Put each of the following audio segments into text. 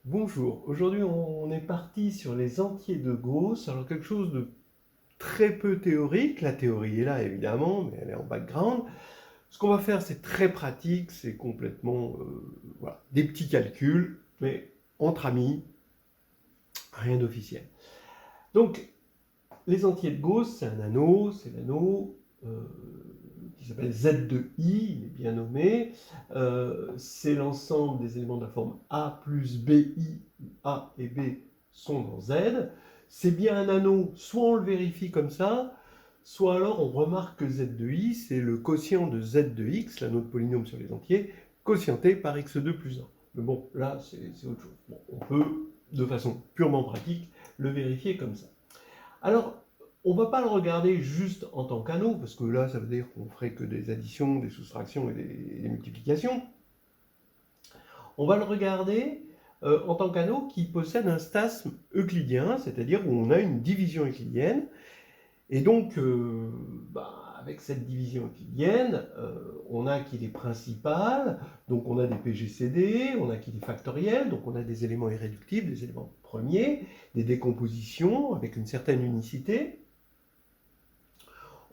Bonjour, aujourd'hui on est parti sur les entiers de Gauss, alors quelque chose de très peu théorique, la théorie est là évidemment, mais elle est en background. Ce qu'on va faire c'est très pratique, c'est complètement voilà, des petits calculs, mais entre amis, rien d'officiel. Donc les entiers de Gauss, c'est un anneau, c'est l'anneau qui s'appelle Z de I, il est bien nommé. C'est l'ensemble des éléments de la forme A plus BI, où A et B sont dans Z. C'est bien un anneau, soit on le vérifie comme ça, soit alors on remarque que Z de I, c'est le quotient de Z de X, l'anneau de polynôme sur les entiers, quotienté par X2 plus 1. Mais bon, là, c'est autre chose. Bon, on peut, de façon purement pratique, le vérifier comme ça. Alors, on ne va pas le regarder juste en tant qu'anneau, parce que là, ça veut dire qu'on ne ferait que des additions, des soustractions et des multiplications. On va le regarder en tant qu'anneau qui possède un stasme euclidien, c'est-à-dire où on a une division euclidienne. Et donc, avec cette division euclidienne, on a qu'il est principal, donc on a des PGCD, on a qu'il est factoriel, donc on a des éléments irréductibles, des éléments premiers, des décompositions avec une certaine unicité.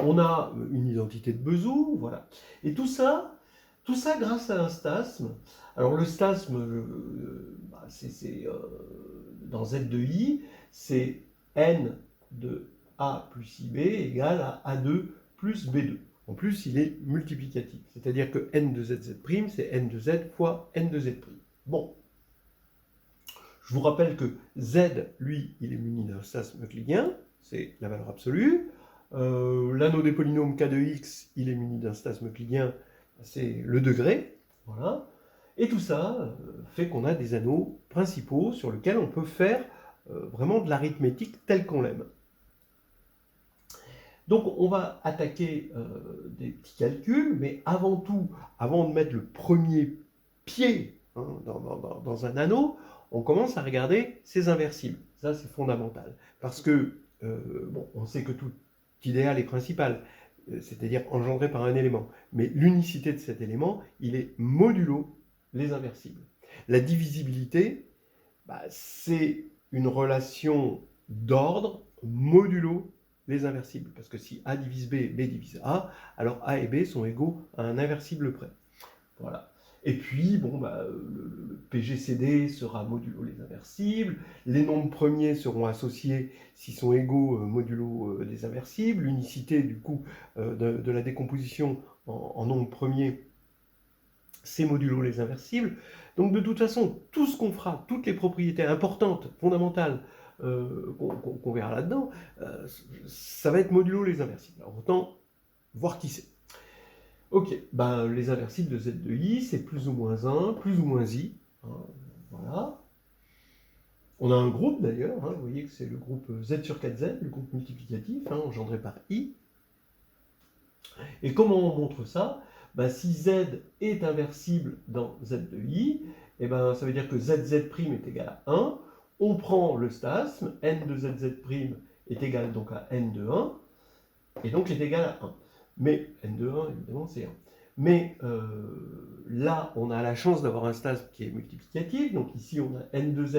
On a une identité de Bezout, voilà. Et tout ça grâce à un stasme. Alors le stasme, dans Z de I, c'est N de A plus IB égale à A2 plus B2. En plus, il est multiplicatif, c'est-à-dire que N de ZZ', c'est N de Z fois N de Z'. Bon, je vous rappelle que Z, lui, il est muni d'un stasme euclidien, c'est la valeur absolue. L'anneau des polynômes K de X, il est muni d'un stasme euclidien, c'est le degré. Voilà. Et tout ça fait qu'on a des anneaux principaux sur lesquels on peut faire vraiment de l'arithmétique telle qu'on l'aime. Donc on va attaquer des petits calculs, mais avant tout, avant de mettre le premier pied dans un anneau, on commence à regarder ses inversibles. Ça c'est fondamental, parce que on sait que tout idéal est principal, c'est-à-dire engendré par un élément, mais l'unicité de cet élément, il est modulo les inversibles. La divisibilité, c'est une relation d'ordre modulo les inversibles. Parce que si A divise B, B divise A, alors A et B sont égaux à un inversible près. Voilà. Et puis, le PGCD sera modulo les inversibles, les nombres premiers seront associés s'ils sont égaux modulo les inversibles, l'unicité du coup de la décomposition en nombres premiers, c'est modulo les inversibles. Donc de toute façon, tout ce qu'on fera, toutes les propriétés importantes, fondamentales, qu'on verra là-dedans, ça va être modulo les inversibles. Alors autant voir qui c'est. Ok, les inversibles de Z de I, c'est plus ou moins 1, plus ou moins I. Hein, voilà. On a un groupe d'ailleurs, hein, vous voyez que c'est le groupe Z sur 4Z, le groupe multiplicatif, hein, engendré par I. Et comment on montre ça? Si Z est inversible dans Z de I, ça veut dire que ZZ' est égal à 1. On prend le stasme, N de ZZ' est égal donc à N de 1, et donc est égal à 1. Mais N de 1, évidemment, c'est 1. Mais là, on a la chance d'avoir un stasme qui est multiplicatif. Donc ici, on a N de Z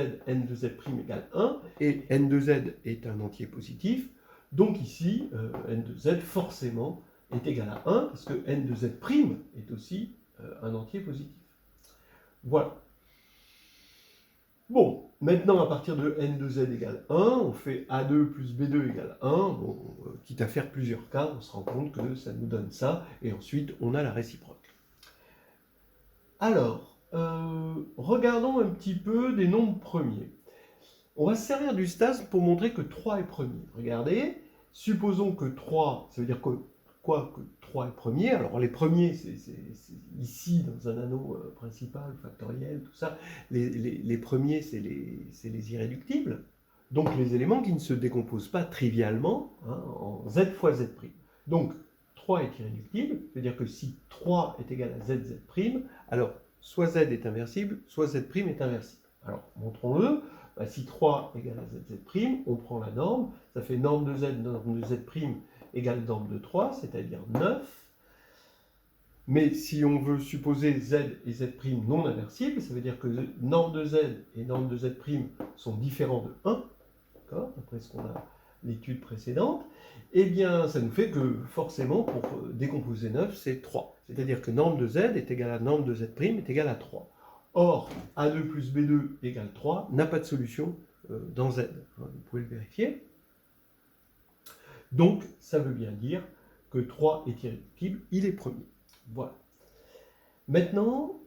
égale 1, et N de Z est un entier positif. Donc ici, N de Z, forcément, est égal à 1, parce que N de Z' est aussi un entier positif. Voilà. Bon, maintenant, à partir de N de Z égale 1, on fait A2 plus B2 égale 1. Bon, quitte à faire plusieurs cas, on se rend compte que ça nous donne ça, et ensuite, on a la réciproque. Alors, regardons un petit peu des nombres premiers. On va se servir du stasme pour montrer que 3 est premier. Regardez, supposons que 3, ça veut dire que 3 est premier. Alors les premiers, c'est ici, dans un anneau principal, factoriel, tout ça. Les premiers, c'est les irréductibles. Donc les éléments qui ne se décomposent pas trivialement en Z fois Z'. Donc 3 est irréductible, c'est-à-dire que si 3 est égal à ZZ', alors soit Z est inversible, soit Z' est inversible. Alors montrons-le. Si 3 égale à ZZ', on prend la norme, ça fait norme de Z égale norme de 3, c'est-à-dire 9. Mais si on veut supposer z et z' non inversibles, ça veut dire que norme de z et norme de z' sont différents de 1, d'accord, d'après ce qu'on a l'étude précédente, eh bien ça nous fait que forcément pour décomposer 9, c'est 3. C'est-à-dire que norme de z est égale à norme de z' est égale à 3. Or, A2 plus B2 égale 3 n'a pas de solution dans Z. Vous pouvez le vérifier. Donc, ça veut bien dire que 3 est irréductible, il est premier. Voilà. Maintenant,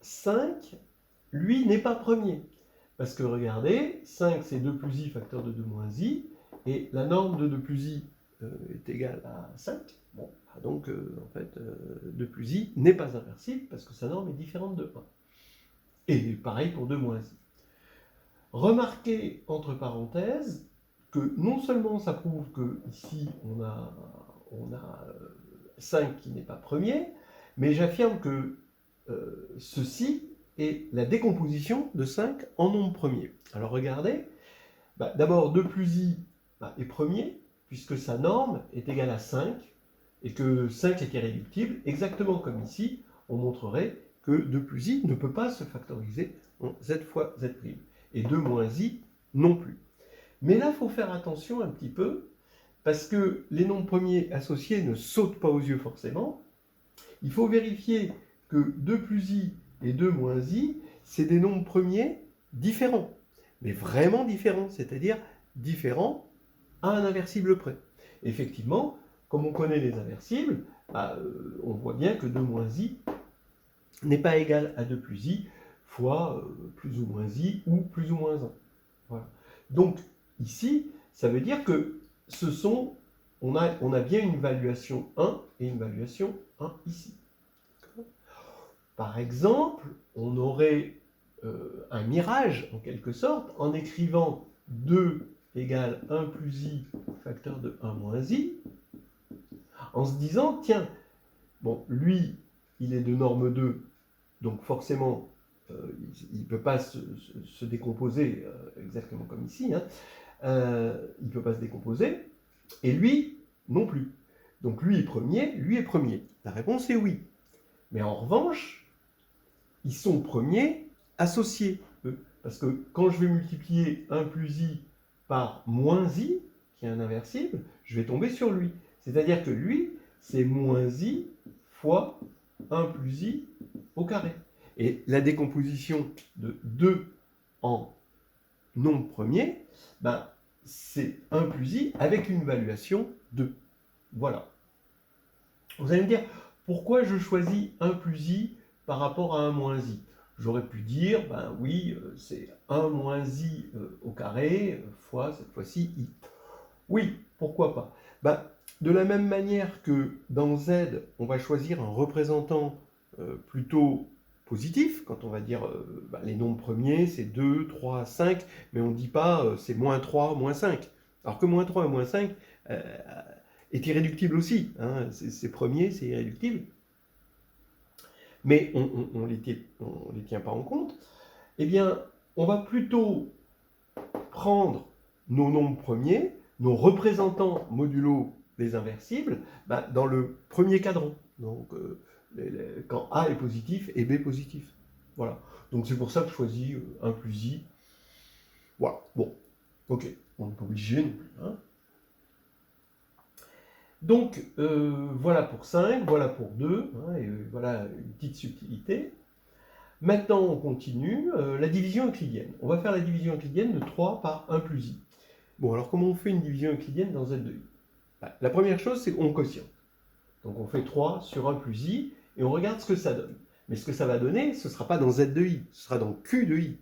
5, lui, n'est pas premier. Parce que regardez, 5 c'est 2 plus i facteur de 2 moins i, et la norme de 2 plus i est égale à 5. Bon, donc en fait, 2 plus i n'est pas inversible parce que sa norme est différente de 1. Et pareil pour 2 moins i. Remarquez entre parenthèses que non seulement ça prouve que ici on a 5 qui n'est pas premier, mais j'affirme que ceci est la décomposition de 5 en nombre premier. Alors regardez, d'abord 2 plus i est premier, puisque sa norme est égale à 5, et que 5 est irréductible, exactement comme ici, on montrerait que 2 plus i ne peut pas se factoriser en z fois z', et 2 moins i non plus. Mais là, il faut faire attention un petit peu, parce que les nombres premiers associés ne sautent pas aux yeux forcément. Il faut vérifier que 2 plus i et 2 moins i, c'est des nombres premiers différents, mais vraiment différents, c'est-à-dire différents à un inversible près. Effectivement, comme on connaît les inversibles, on voit bien que 2 moins i n'est pas égal à 2 plus i fois plus ou moins i ou plus ou moins 1. Voilà. Donc ici, ça veut dire que on a bien une valuation 1 et une valuation 1 ici. Par exemple, on aurait un mirage, en quelque sorte, en écrivant 2 égale 1 plus i facteur de 1 moins i, en se disant, tiens, bon, lui, il est de norme 2, donc forcément, il ne peut pas se décomposer exactement comme ici, hein. Il ne peut pas se décomposer, et lui, non plus. Donc lui est premier. La réponse est oui. Mais en revanche, ils sont premiers associés, eux. Parce que quand je vais multiplier 1 plus i par moins i, qui est un inversible, je vais tomber sur lui. C'est-à-dire que lui, c'est moins i fois 1 plus i au carré. Et la décomposition de 2 en nombre premier, c'est 1 plus i avec une valuation 2. Voilà. Vous allez me dire, pourquoi je choisis 1 plus i par rapport à 1 moins i? J'aurais pu dire, oui, c'est 1 moins i au carré fois, cette fois-ci, i. Oui, pourquoi pas? De la même manière que dans Z, on va choisir un représentant plutôt positif, quand on va dire les nombres premiers, c'est 2, 3, 5, mais on ne dit pas c'est moins 3, moins 5. Alors que moins 3 et moins 5 est irréductible aussi. Hein, c'est premier, c'est irréductible. Mais on les tient pas en compte. Eh bien, on va plutôt prendre nos nombres premiers, nos représentants modulo les inversibles, dans le premier cadran. Donc, quand A est positif et B positif. Voilà. Donc c'est pour ça que je choisis 1 plus i. Voilà. Bon. Ok. On n'est pas obligé non plus. Hein. Donc, voilà pour 5, voilà pour 2, hein, et voilà une petite subtilité. Maintenant, on continue. La division euclidienne. On va faire la division euclidienne de 3 par 1 plus i. Bon, alors comment on fait une division euclidienne dans Z de i? La première chose, c'est qu'on quotient. Donc on fait 3 sur 1 plus i, et on regarde ce que ça donne. Mais ce que ça va donner, ce ne sera pas dans Z de i, ce sera dans Q de i.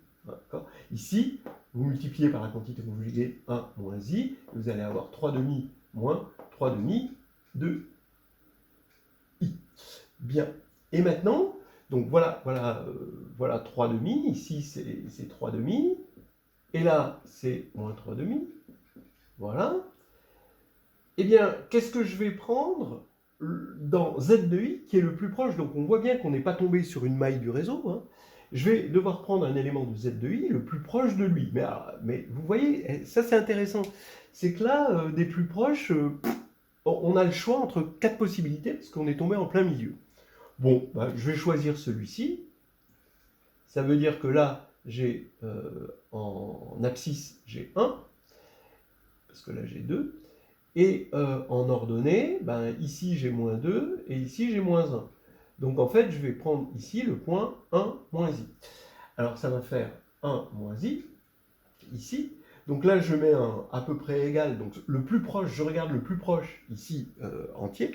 Ici, vous multipliez par la quantité conjuguée 1 moins i, vous allez avoir 3 demi moins 3 demi de i. Bien. Et maintenant, donc voilà 3 demi, ici c'est 3 demi, et là c'est moins 3 demi. Voilà. Eh bien, qu'est-ce que je vais prendre dans Z de i, qui est le plus proche? Donc on voit bien qu'on n'est pas tombé sur une maille du réseau. Hein. Je vais devoir prendre un élément de Z de i le plus proche de lui. Mais vous voyez, ça c'est intéressant. C'est que là, des plus proches, on a le choix entre 4 possibilités, parce qu'on est tombé en plein milieu. Bon, bah, je vais choisir celui-ci. Ça veut dire que là, j'ai en abscisse, j'ai 1, parce que là j'ai 2. Et en ordonnée, ben, ici j'ai moins 2 et ici j'ai moins 1. Donc en fait, je vais prendre ici le point 1 moins i. Alors ça va faire 1 moins i, ici. Donc là, je mets un à peu près égal. Donc le plus proche, je regarde le plus proche, ici, entier.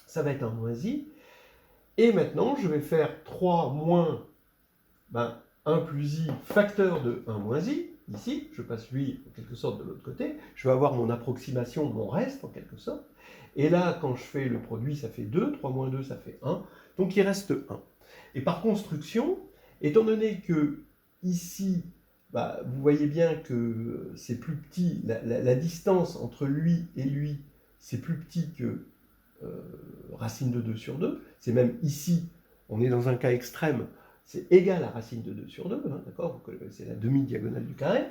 Ça va être 1 moins i. Et maintenant, je vais faire 3 moins 1 plus i facteur de 1 moins i. Ici, je passe lui en quelque sorte de l'autre côté. Je vais avoir mon approximation, mon reste en quelque sorte. Et là, quand je fais le produit, ça fait 2. 3 moins 2, ça fait 1. Donc il reste 1. Et par construction, étant donné que ici, vous voyez bien que c'est plus petit, la distance entre lui et lui, c'est plus petit que racine de 2 sur 2. C'est même ici, on est dans un cas extrême, c'est égal à racine de 2 sur 2, hein, d'accord? C'est la demi-diagonale du carré.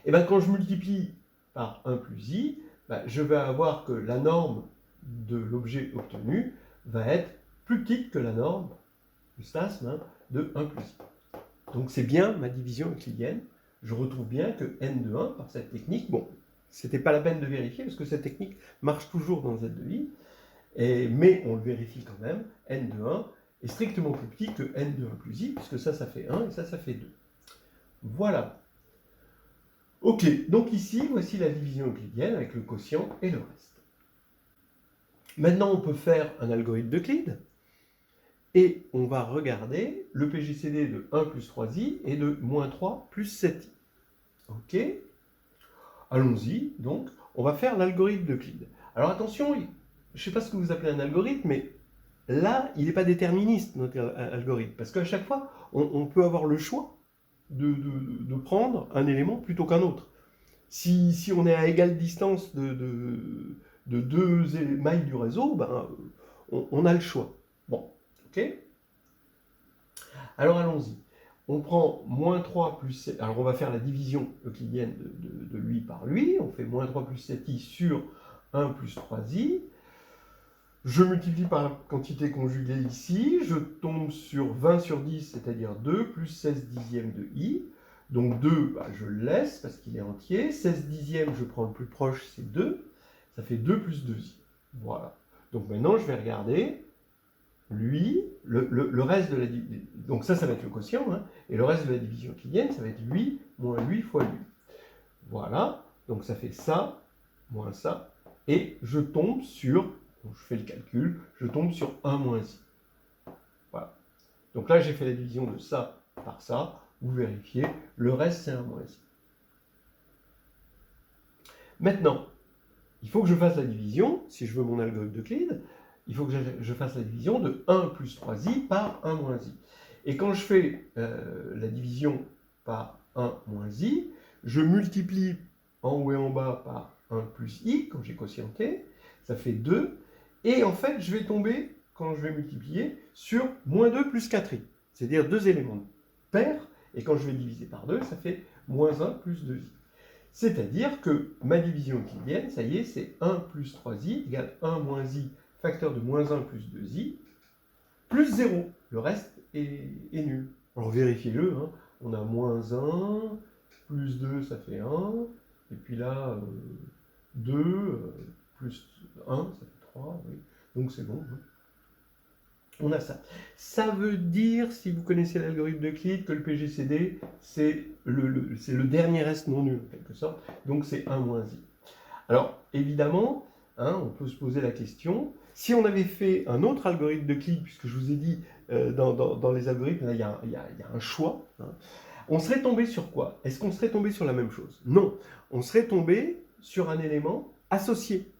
Et bien quand je multiplie par 1 plus i, je vais avoir que la norme de l'objet obtenu va être plus petite que la norme du stasme de 1 plus i. Donc c'est bien ma division euclidienne. Je retrouve bien que n de 1 par cette technique, bon, c'était pas la peine de vérifier parce que cette technique marche toujours dans Z de i, mais on le vérifie quand même, n de 1 est strictement plus petit que n de 1 plus i, puisque ça fait 1 et ça fait 2. Voilà. Ok, donc ici, voici la division euclidienne avec le quotient et le reste. Maintenant, on peut faire un algorithme d'Euclide, et on va regarder le PGCD de 1 plus 3i et de moins 3 plus 7i. Ok? Allons-y, donc, on va faire l'algorithme d'Euclide. Alors attention, je ne sais pas ce que vous appelez un algorithme, mais là, il n'est pas déterministe, notre algorithme, parce qu'à chaque fois, on peut avoir le choix de prendre un élément plutôt qu'un autre. Si on est à égale distance de deux mailles du réseau, on a le choix. Bon, ok? Alors allons-y. On prend moins 3 plus 7, alors on va faire la division euclidienne de lui par lui, on fait moins 3 plus 7i sur 1 plus 3i. Je multiplie par la quantité conjuguée ici, je tombe sur 20 sur 10, c'est-à-dire 2, plus 16 dixièmes de i. Donc 2, je le laisse parce qu'il est entier. 16 dixièmes, je prends le plus proche, c'est 2. Ça fait 2 plus 2i. Voilà. Donc maintenant, je vais regarder lui, le reste de la division. Donc ça va être le quotient, hein, et le reste de la division euclidienne, ça va être lui moins lui fois lui. Voilà. Donc ça fait ça, moins ça, et je tombe sur... Donc je fais le calcul, je tombe sur 1 moins i. Voilà. Donc là, j'ai fait la division de ça par ça. Vous vérifiez, le reste, c'est 1 moins i. Maintenant, il faut que je fasse la division, si je veux mon algorithme d'Euclide, il faut que je fasse la division de 1 plus 3i par 1 moins i. Et quand je fais la division par 1 moins i, je multiplie en haut et en bas par 1 plus i, quand j'ai quotienté, ça fait 2. Et en fait, je vais tomber, quand je vais multiplier, sur moins 2 plus 4i. C'est-à-dire deux éléments pairs. Et quand je vais diviser par 2, ça fait moins 1 plus 2i. C'est-à-dire que ma division euclidienne, ça y est, c'est 1 plus 3i égale 1 moins i facteur de moins 1 plus 2i, plus 0. Le reste est nul. Alors vérifiez-le, hein. On a moins 1, plus 2, ça fait 1. Et puis là, 2, plus 1, ça fait 3. Oui. Donc c'est bon. Hein. On a ça. Ça veut dire, si vous connaissez l'algorithme d'Euclide, que le PGCD, c'est le dernier reste non nul, en quelque sorte. Donc c'est 1 moins i. Alors, évidemment, hein, on peut se poser la question, si on avait fait un autre algorithme d'Euclide, puisque je vous ai dit, dans les algorithmes, là, il y a un choix, hein, on serait tombé sur quoi? Est-ce qu'on serait tombé sur la même chose? Non. On serait tombé sur un élément associé.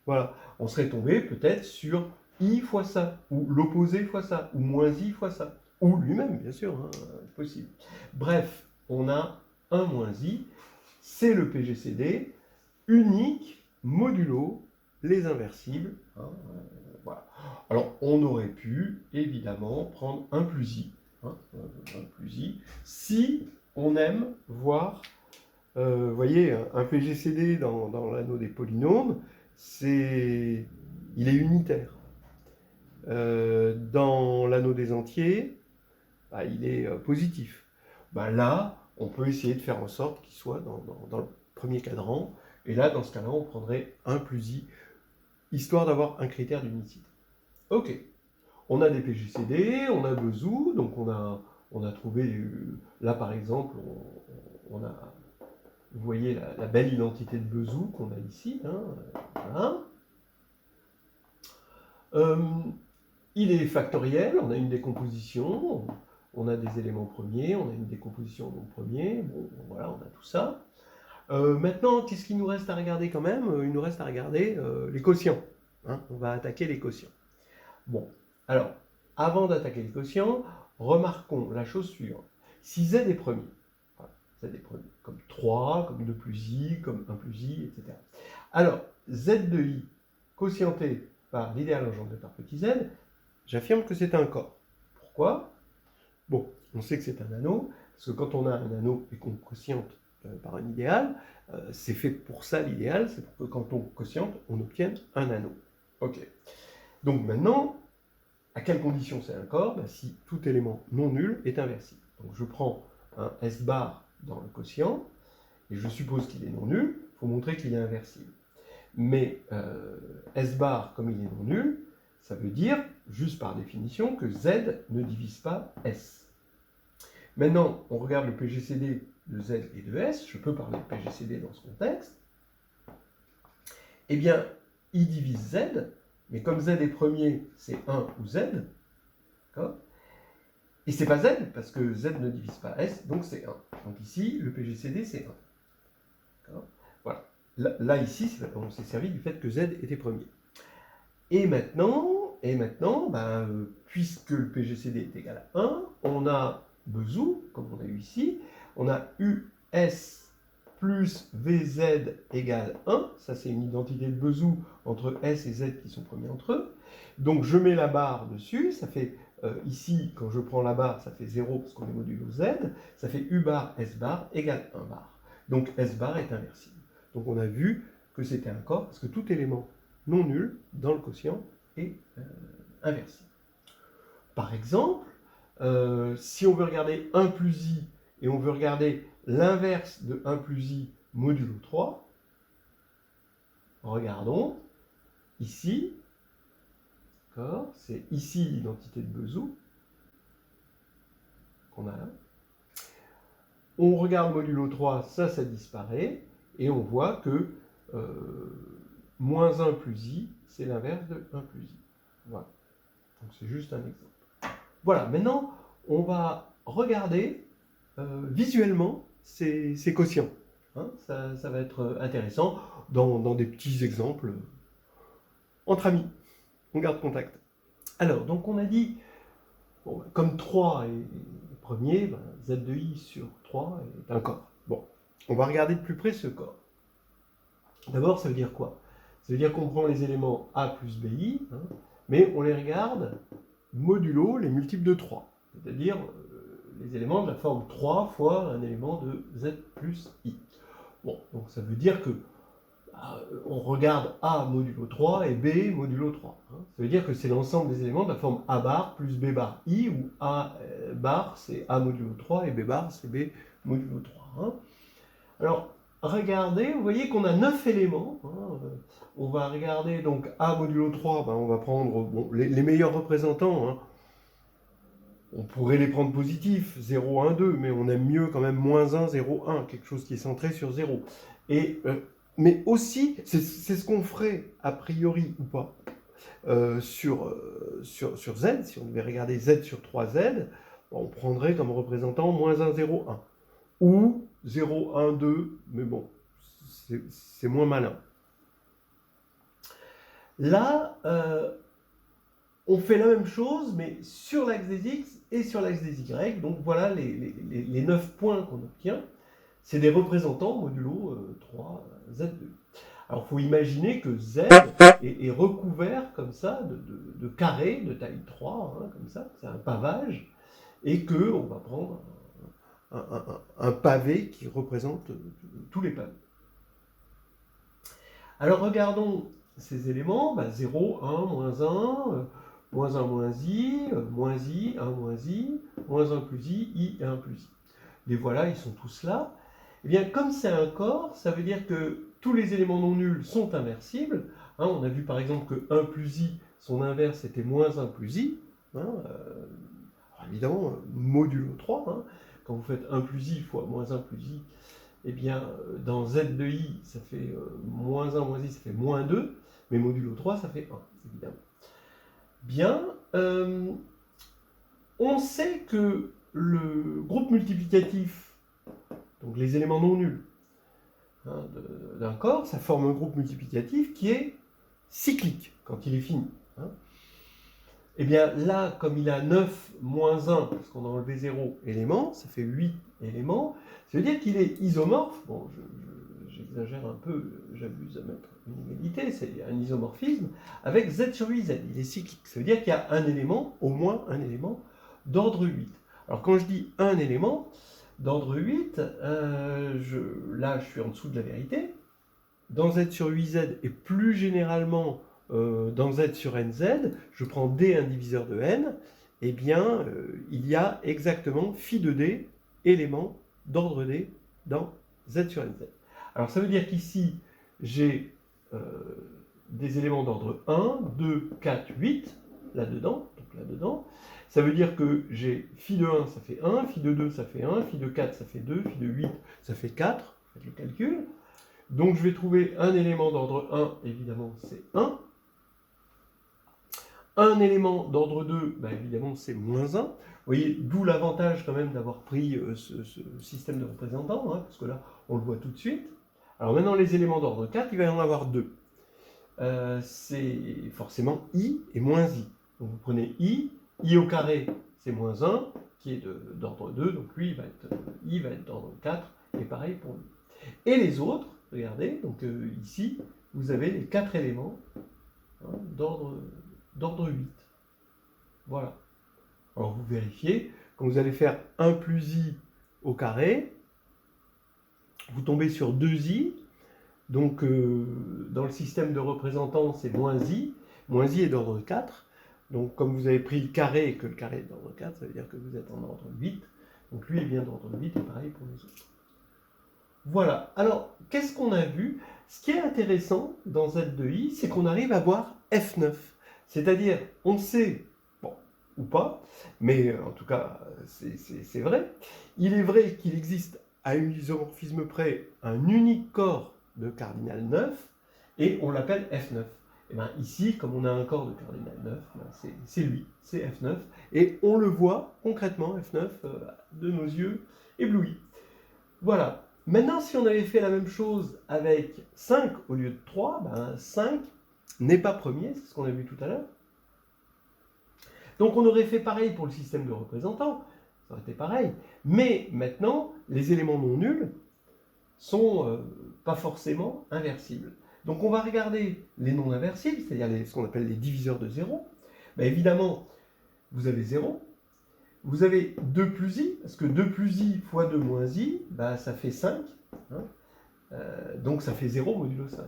Voilà. On serait tombé peut-être sur i fois ça, ou l'opposé fois ça, ou moins i fois ça, ou lui-même, bien sûr, hein, possible. Bref, on a 1 moins i, c'est le PGCD, unique, modulo, les inversibles. Hein, voilà. Alors, on aurait pu, évidemment, prendre 1 plus i, hein, 1 plus i, si on aime voir, vous voyez, un PGCD dans l'anneau des polynômes, c'est il est unitaire. Dans l'anneau des entiers, bah, il est positif. Bah, là, on peut essayer de faire en sorte qu'il soit dans le premier cadran. Et là, dans ce cas-là, on prendrait 1 plus i, histoire d'avoir un critère d'unicité. Ok. On a des PGCD, on a Bezout, donc on a trouvé, là par exemple, on a, vous voyez la belle identité de Bezout qu'on a ici. Hein, voilà. Il est factoriel, on a une décomposition, on a des éléments premiers, on a une décomposition non premier, bon voilà, on a tout ça. Maintenant, qu'est-ce qu'il nous reste à regarder quand même? Il nous reste à regarder les quotients. Hein, on va attaquer les quotients. Bon, alors, avant d'attaquer les quotients, remarquons la chose suivante. Si z est premier, voilà, z est premier, comme 3, comme 2 plus i, comme 1 plus i, etc. Alors, z de i, quotienté par l'idéal engendré par petit z, j'affirme que c'est un corps. Pourquoi? Bon, on sait que c'est un anneau, parce que quand on a un anneau et qu'on quotiente par un idéal, c'est fait pour ça l'idéal, c'est pour que quand on quotiente, on obtienne un anneau. Ok. Donc maintenant, à quelles conditions c'est un corps? Ben, si tout élément non nul est inversible. Donc je prends un S bar dans le quotient, et je suppose qu'il est non nul, il faut montrer qu'il est inversible. Mais S bar, comme il est non nul, ça veut dire, juste par définition, que Z ne divise pas S. Maintenant, on regarde le PGCD de Z et de S, je peux parler de PGCD dans ce contexte. Eh bien, I divise Z, mais comme Z est premier, c'est 1 ou Z, d'accord? Et c'est pas Z, parce que Z ne divise pas S, donc c'est 1. Donc ici, le PGCD, c'est 1. Voilà. Là, ici, on s'est servi du fait que Z était premier. Et maintenant ben, puisque le PGCD est égal à 1, on a Bezout, comme on a eu ici, on a US plus VZ égale 1, ça c'est une identité de Bezout entre S et Z qui sont premiers entre eux. Donc je mets la barre dessus, ça fait ici, quand je prends la barre, ça fait 0 parce qu'on est modulo Z, ça fait U bar S bar égale 1 bar. Donc S bar est inversible. Donc on a vu que c'était un corps parce que tout élément non nul dans le quotient est inversible. Par exemple, si on veut regarder 1 plus i et on veut regarder l'inverse de 1 plus i modulo 3, regardons ici, c'est ici l'identité de Bezout qu'on a là. On regarde modulo 3, ça disparaît, et on voit que moins 1 plus i, c'est l'inverse de 1 plus i. Voilà. Donc c'est juste un exemple. Voilà, maintenant, on va regarder visuellement ces quotients. Hein, ça va être intéressant dans des petits exemples entre amis. On garde contact. Alors, donc on a dit, bon, comme 3 est premier, ben, Z de i sur 3 est un corps. Bon, on va regarder de plus près ce corps. D'abord, ça veut dire quoi? Ça veut dire qu'on prend les éléments A plus BI, hein, mais on les regarde modulo les multiples de 3, c'est-à-dire les éléments de la forme 3 fois un élément de Z plus I. Bon, donc ça veut dire que on regarde A modulo 3 et B modulo 3. Hein. Ça veut dire que c'est l'ensemble des éléments de la forme A bar plus B bar I, où A bar c'est A modulo 3 et B bar c'est B modulo 3. Hein. Alors, regardez, vous voyez qu'on a 9 éléments. Hein. On va regarder donc A modulo 3, ben, on va prendre bon, les meilleurs représentants. Hein. On pourrait les prendre positifs, 0, 1, 2, mais on aime mieux quand même moins 1, 0, 1, quelque chose qui est centré sur 0. Et, mais aussi, c'est ce qu'on ferait a priori ou pas sur Z, si on devait regarder Z sur 3Z, on prendrait comme représentant moins 1, 0, 1. Ou 0, 1, 2, mais bon, c'est moins malin. Là, on fait la même chose, mais sur l'axe des X et sur l'axe des Y. Donc voilà les 9 points qu'on obtient. C'est des représentants modulo 3, Z2. Alors il faut imaginer que Z est recouvert comme ça de carrés de taille 3, hein, comme ça, c'est un pavage, et qu'on va prendre un pavé qui représente tous les pavés. Alors regardons ces éléments, 0, 1, moins 1, moins 1, moins i, 1, moins i, moins 1 plus i, 1 plus i. Les voilà, ils sont tous là. Eh bien, comme c'est un corps, ça veut dire que tous les éléments non nuls sont inversibles. Hein, on a vu par exemple que 1 plus i, son inverse était moins 1 plus i. Hein, alors évidemment, modulo 3, hein, quand vous faites 1 plus i fois moins 1 plus i, eh bien, dans z de i, ça fait moins 1 moins i, ça fait moins 2, mais modulo 3, ça fait 1, évidemment. Bien, on sait que le groupe multiplicatif, donc les éléments non nuls hein, d'un corps, ça forme un groupe multiplicatif qui est cyclique quand il est fini. Hein. Et bien là, comme il a 9 moins 1, parce qu'on a enlevé 0 éléments, ça fait 8 éléments, ça veut dire qu'il est isomorphe. Bon, j'exagère un peu, j'abuse à mettre une égalité, c'est un isomorphisme, avec z sur 8z, il est cyclique. Ça veut dire qu'il y a un élément, au moins un élément, d'ordre 8. Alors quand je dis un élément d'ordre 8, là je suis en dessous de la vérité. Dans z sur 8z et plus généralement dans z sur nz, je prends d un diviseur de n, eh bien il y a exactement phi de d éléments d'ordre d dans z sur nz. Alors ça veut dire qu'ici j'ai des éléments d'ordre 1, 2, 4, 8 là-dedans, donc là-dedans. Ça veut dire que j'ai phi de 1, ça fait 1, phi de 2, ça fait 1, phi de 4, ça fait 2, phi de 8, ça fait 4, faites le calcul. Donc je vais trouver un élément d'ordre 1, évidemment c'est 1. Un élément d'ordre 2, évidemment c'est moins 1. Vous voyez, d'où l'avantage quand même d'avoir pris ce système de représentants, hein, parce que là on le voit tout de suite. Alors maintenant les éléments d'ordre 4, il va y en avoir 2. C'est forcément i et moins i. Donc vous prenez i au carré c'est moins 1, qui est d'ordre 2, donc lui i va être d'ordre 4, et pareil pour lui. Et les autres, regardez, donc ici, vous avez les 4 éléments hein, d'ordre 8. Voilà. Alors vous vérifiez, quand vous allez faire 1 plus i au carré, vous tombez sur 2i, donc dans le système de représentants, c'est moins i est d'ordre 4, donc comme vous avez pris le carré et que le carré est d'ordre 4, ça veut dire que vous êtes en ordre 8, donc lui est bien d'ordre 8 et pareil pour les autres. Voilà, alors qu'est-ce qu'on a vu? Ce qui est intéressant dans Z de I, c'est qu'on arrive à voir F9. C'est-à-dire, on sait, bon, ou pas, mais en tout cas, c'est vrai. Il est vrai qu'il existe à un isomorphisme près un unique corps de cardinal 9, et on l'appelle F9. Et bien ici, comme on a un corps de cardinal 9, c'est lui, c'est F9, et on le voit concrètement, F9, de nos yeux éblouis. Voilà. Maintenant, si on avait fait la même chose avec 5 au lieu de 3, 5 n'est pas premier, c'est ce qu'on a vu tout à l'heure. Donc on aurait fait pareil pour le système de représentants, ça aurait été pareil. Mais maintenant, les éléments non nuls sont pas forcément inversibles. Donc on va regarder les non inversibles, c'est-à-dire ce qu'on appelle les diviseurs de 0. Évidemment, vous avez 0. Vous avez 2 plus i, parce que 2 plus i fois 2 moins i, ça fait 5. Hein, donc ça fait 0 modulo 5.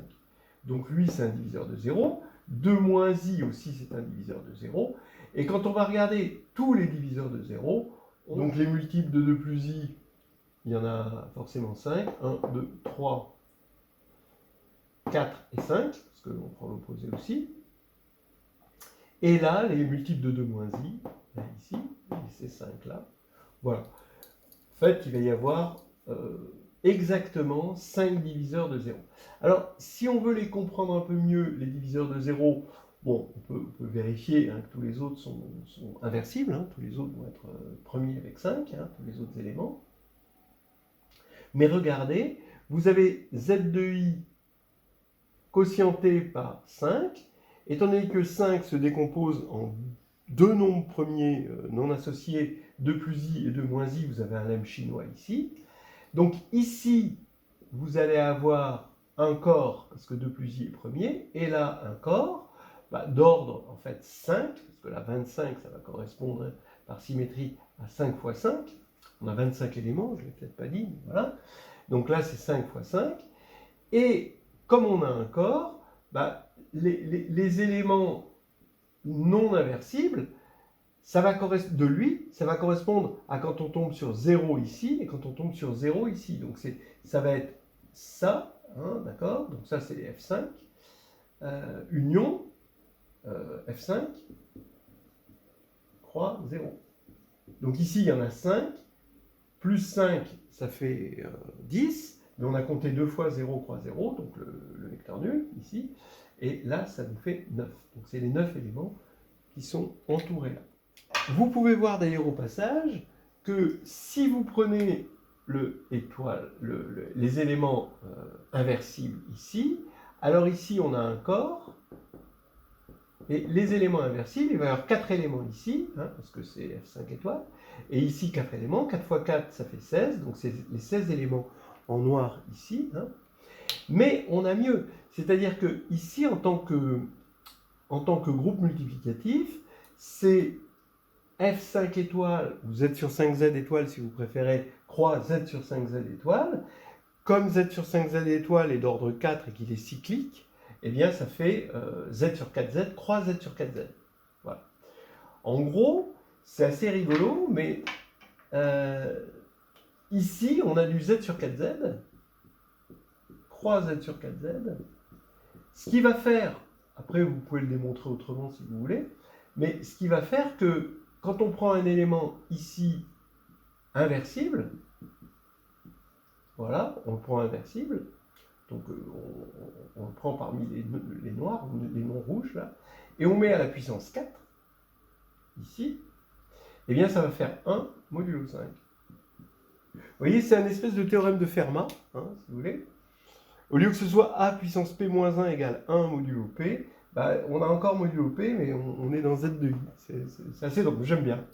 Donc lui, c'est un diviseur de 0. 2 moins i aussi, c'est un diviseur de 0. Et quand on va regarder tous les diviseurs de 0, donc les multiples de 2 plus i, il y en a forcément 5. 1, 2, 3, 4 et 5, parce qu'on prend l'opposé aussi. Et là, les multiples de 2 moins i, là, ici, et ces 5 là, voilà. En fait, il va y avoir exactement 5 diviseurs de 0. Alors, si on veut les comprendre un peu mieux, les diviseurs de 0, bon, on peut vérifier hein, que tous les autres sont inversibles, hein, tous les autres vont être premiers avec 5, hein, tous les autres éléments. Mais regardez, vous avez z de i quotienté par 5, étant donné que 5 se décompose en deux nombres premiers non associés, 2 plus i et 2 moins i, vous avez un lemme chinois ici. Donc ici, vous allez avoir un corps, parce que 2 plus i est premier, et là un corps d'ordre en fait 5, parce que là 25, ça va correspondre par symétrie à 5 fois 5. On a 25 éléments, je ne l'ai peut-être pas dit, mais voilà. Donc là c'est 5 fois 5. Et comme on a un corps, les éléments non inversibles, ça va correspondre à quand on tombe sur 0 ici et quand on tombe sur 0 ici. Donc ça va être ça, hein, d'accord? Donc ça c'est F5, union, F5, croix, 0. Donc ici il y en a 5, plus 5 ça fait 10, mais on a compté 2 fois 0, croix 0, donc le vecteur nul ici, et là ça nous fait 9. Donc c'est les 9 éléments qui sont entourés là. Vous pouvez voir d'ailleurs au passage que si vous prenez les éléments inversibles ici, alors ici on a un corps, et les éléments inversibles, il va y avoir 4 éléments ici, hein, parce que c'est F5 étoile, et ici 4 éléments, 4 fois 4 ça fait 16, donc c'est les 16 éléments en noir ici, hein. Mais on a mieux, c'est-à-dire que ici en tant que groupe multiplicatif, c'est F5 étoile, ou Z sur 5Z étoile si vous préférez, croix Z sur 5Z étoile. Comme Z sur 5Z étoile est d'ordre 4 et qu'il est cyclique, eh bien ça fait Z sur 4Z, croix Z sur 4Z. Voilà. En gros, c'est assez rigolo, mais ici on a du Z sur 4Z, croix Z sur 4Z. Ce qui va faire, après vous pouvez le démontrer autrement si vous voulez, mais ce qui va faire que quand on prend un élément ici inversible, voilà, on le prend inversible, donc on le prend parmi les noirs, les non rouges là, et on met à la puissance 4, ici, et bien ça va faire 1 modulo 5. Vous voyez, c'est un espèce de théorème de Fermat, hein, si vous voulez. Au lieu que ce soit A puissance P moins 1 égale 1 modulo P, bah, on a encore modulo P, mais on est dans Z de I. C'est assez drôle, j'aime bien.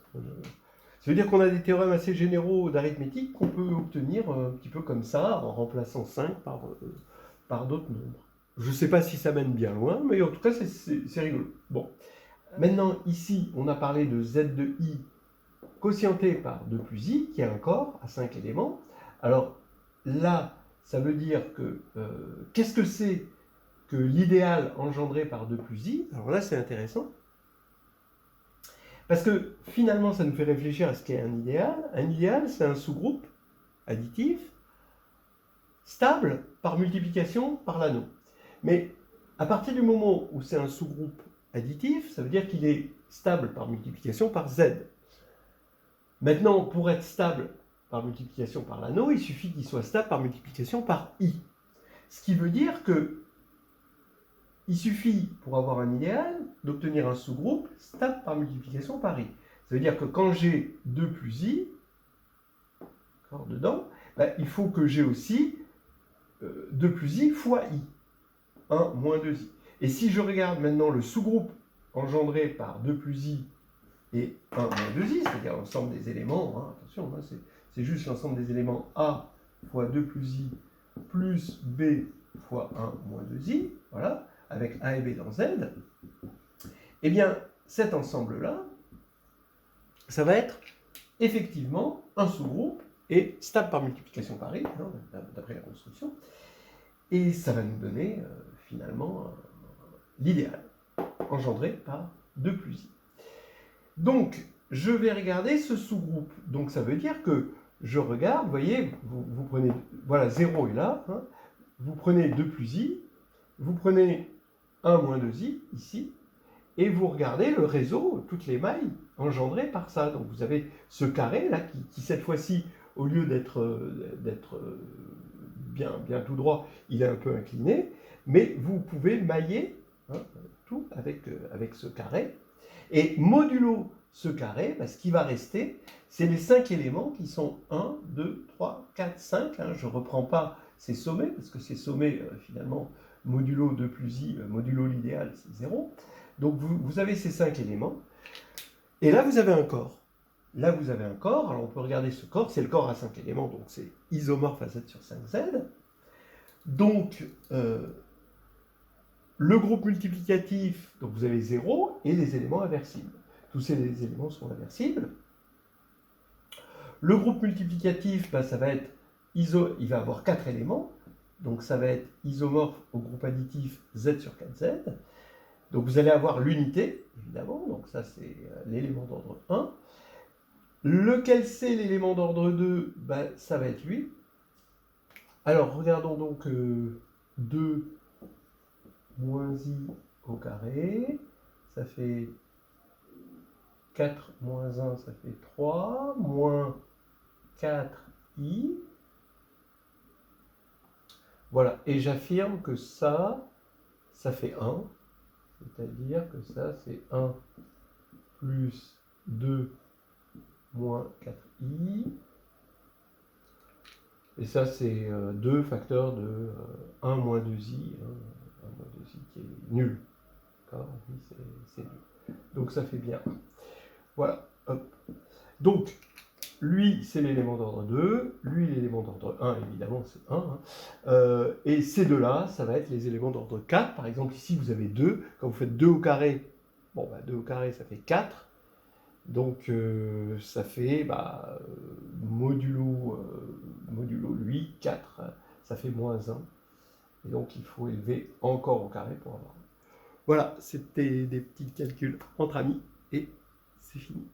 Ça veut dire qu'on a des théorèmes assez généraux d'arithmétique qu'on peut obtenir un petit peu comme ça, en remplaçant 5 par d'autres nombres. Je ne sais pas si ça mène bien loin, mais en tout cas, c'est rigolo. Bon. Maintenant, ici, on a parlé de Z de I quotienté par 2 plus I, qui est un corps à 5 éléments. Alors là, ça veut dire que, qu'est-ce que c'est que l'idéal engendré par 2 plus I? Alors là, c'est intéressant. Parce que finalement, ça nous fait réfléchir à ce qu'est un idéal. Un idéal, c'est un sous-groupe additif, stable par multiplication par l'anneau. Mais à partir du moment où c'est un sous-groupe additif, ça veut dire qu'il est stable par multiplication par Z. Maintenant, pour être stable par multiplication par l'anneau, il suffit qu'il soit stable par multiplication par I. Ce qui veut dire que il suffit, pour avoir un idéal, d'obtenir un sous-groupe stable par multiplication par I. Ça veut dire que quand j'ai 2 plus I, dedans, ben, il faut que j'ai aussi 2 plus I fois I. 1 moins 2I. Et si je regarde maintenant le sous-groupe engendré par 2 plus I et 1 moins 2I, c'est-à-dire l'ensemble des éléments, hein, attention, hein, c'est juste l'ensemble des éléments A fois 2 plus I plus B fois 1 moins 2I, voilà, avec A et B dans Z, eh bien, cet ensemble-là, ça va être effectivement un sous-groupe et stable par multiplication par I, hein, d'après la construction, et ça va nous donner finalement l'idéal engendré par 2 plus I. Donc, je vais regarder ce sous-groupe. Donc, ça veut dire que je regarde, vous voyez, vous prenez, voilà, 0 est là, hein, vous prenez 2 plus I, vous prenez 1 moins 2I, ici, et vous regardez le réseau, toutes les mailles engendrées par ça. Donc, vous avez ce carré, là, qui cette fois-ci, au lieu d'être bien tout droit, il est un peu incliné, mais vous pouvez mailler, hein, tout avec ce carré. Et modulo ce carré, bah, ce qui va rester, c'est les 5 éléments qui sont 1, 2, 3, 4, 5. Hein. Je ne reprends pas ces sommets, parce que ces sommets, finalement, modulo 2 plus I, modulo l'idéal, c'est 0. Donc vous avez ces 5 éléments. Et là, vous avez un corps. Là, vous avez un corps. Alors, on peut regarder ce corps. C'est le corps à 5 éléments, donc c'est isomorphe à Z sur 5Z. Donc, le groupe multiplicatif, donc vous avez 0 et les éléments inversibles. Tous ces éléments sont inversibles. Le groupe multiplicatif, ben, ça va être il va avoir 4 éléments. Donc ça va être isomorphe au groupe additif Z sur 4Z. Donc vous allez avoir l'unité, évidemment, donc ça c'est l'élément d'ordre 1. Lequel c'est l'élément d'ordre 2? Ben, ça va être lui. Alors regardons donc 2 moins i au carré, ça fait 4 moins 1, ça fait 3, moins 4i. Voilà, et j'affirme que ça fait 1, c'est-à-dire que ça c'est 1 plus 2 moins 4i. Et ça c'est 2 facteurs de 1 moins 2i, 1 moins 2i qui est nul. D'accord? Oui, c'est nul. Donc ça fait bien 1. Voilà, hop. Donc, lui, c'est l'élément d'ordre 2, lui, l'élément d'ordre 1, évidemment, c'est 1. Hein. Et ces deux-là, ça va être les éléments d'ordre 4. Par exemple, ici, vous avez 2. Quand vous faites 2 au carré, bon, bah, 2 au carré, ça fait 4. Donc, ça fait modulo lui, 4. Ça fait moins 1. Et donc, il faut élever encore au carré pour avoir. Voilà, c'était des petits calculs entre amis. Et c'est fini.